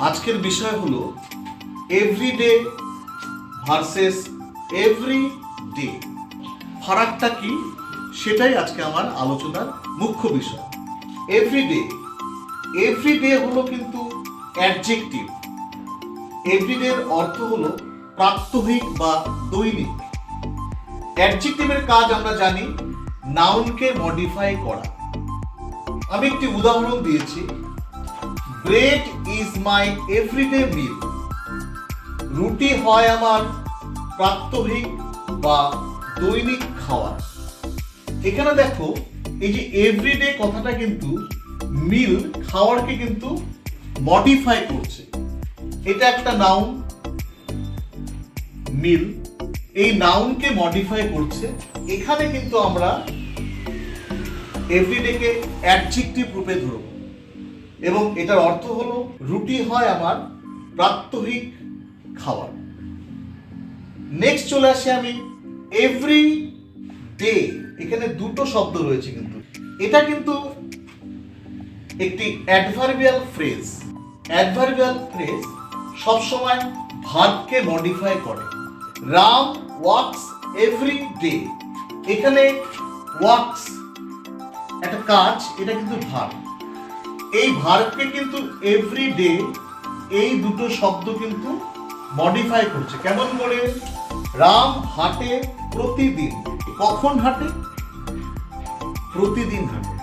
আজকের বিষয় হলো এভরিডে ভার্সেস এভরি ডে। ফারাকটা কি সেটাই আজকে আমার আলোচনার মুখ্য বিষয়। এভরিডে হলো কিন্তু অ্যাডজেক্টিভ। এভরিডের অর্থ হলো প্রাত্যহিক বা দৈনিক। অ্যাডজেক্টিভের কাজ আমরা জানি নাউনকে মডিফাই করা। আমি একটি উদাহরণ দিয়েছি, ব্রেড ইজ মাই এভরিডে মিল। রুটি হয় আমার প্রাত্যহিক বা দৈনিক খাবার। এখানে দেখো এই যে এভরিডে কথাটা কিন্তু মিল খাওয়ারকে কিন্তু মডিফাই করছে। এটা একটা নাউন মিল, এই নাউনকে মডিফাই করছে। এখানে কিন্তু আমরা এভরিডেকে অ্যাডজেক্টিভ রূপে ধরব এবং এটার অর্থ হলো রুটি হয় আমার প্রাত্যহিক খাবার। নেক্সট চলে আসি আমি এভরি ডে। এখানে দুটো শব্দ রয়েছে, কিন্তু এটা কিন্তু একটি অ্যাডভার্বিয়াল ফ্রেজ। অ্যাডভার্বিয়াল ফ্রেজ সবসময় ভার্বকে মডিফাই করে। Ram walks every day. এখানে ওয়াকস একটা কাজ, এটা কিন্তু ভার্ব। এই ভার্বকে কিন্তু এভরি ডে এই দুটো শব্দ কিন্তু মডিফাই করছে। কেমন করে? রাম হাঁটে প্রতিদিন। কখন হাঁটে? প্রতিদিন হাঁটে।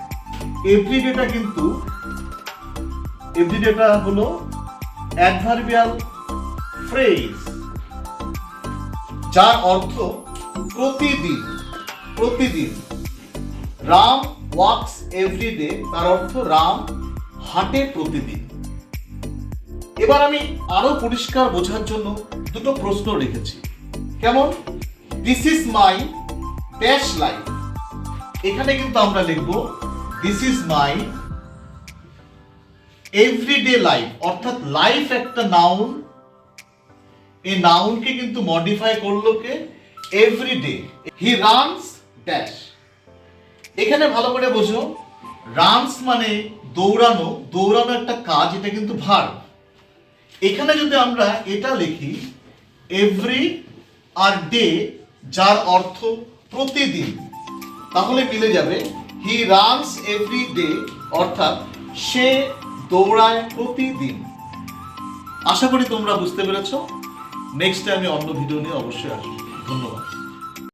এভরিডেটা কিন্তু এভরিডেটা হলো অ্যাডভার্বিয়াল ফ্রেজ যার অর্থ প্রতিদিন। প্রতিদিন রাম ওয়াকস এভরিডে, তার অর্থ রাম হাঁটে প্রতিদিন। এবার আমি আরো পরিষ্কার বোঝার জন্য দুটো প্রশ্ন রেখেছি। কেমন? This is my dash life. এখানে কিন্তু আমরা লিখব this is my everyday life, অর্থাৎ লাইফ একটা নাউন। এই নাউনকে কিন্তু মডিফাই করলো কে? এভরিডে। He runs dash. এখানে ভালো করে বোঝো, রানস মানে দৌড়ানো। দৌড়ানো একটা কাজ, এটা কিন্তু ভার্ব। এখানে যদি আমরা এটা লিখি এভরি আর ডে, যার অর্থ প্রতিদিন, তাহলে মিলে যাবে হি রানস এভরি ডে, অর্থাৎ সে দৌড়ায় প্রতিদিন। আশা করি তোমরা বুঝতে পেরেছো। নেক্সট আমি অন্য ভিডিও নিয়ে অবশ্যই আসবো। ধন্যবাদ।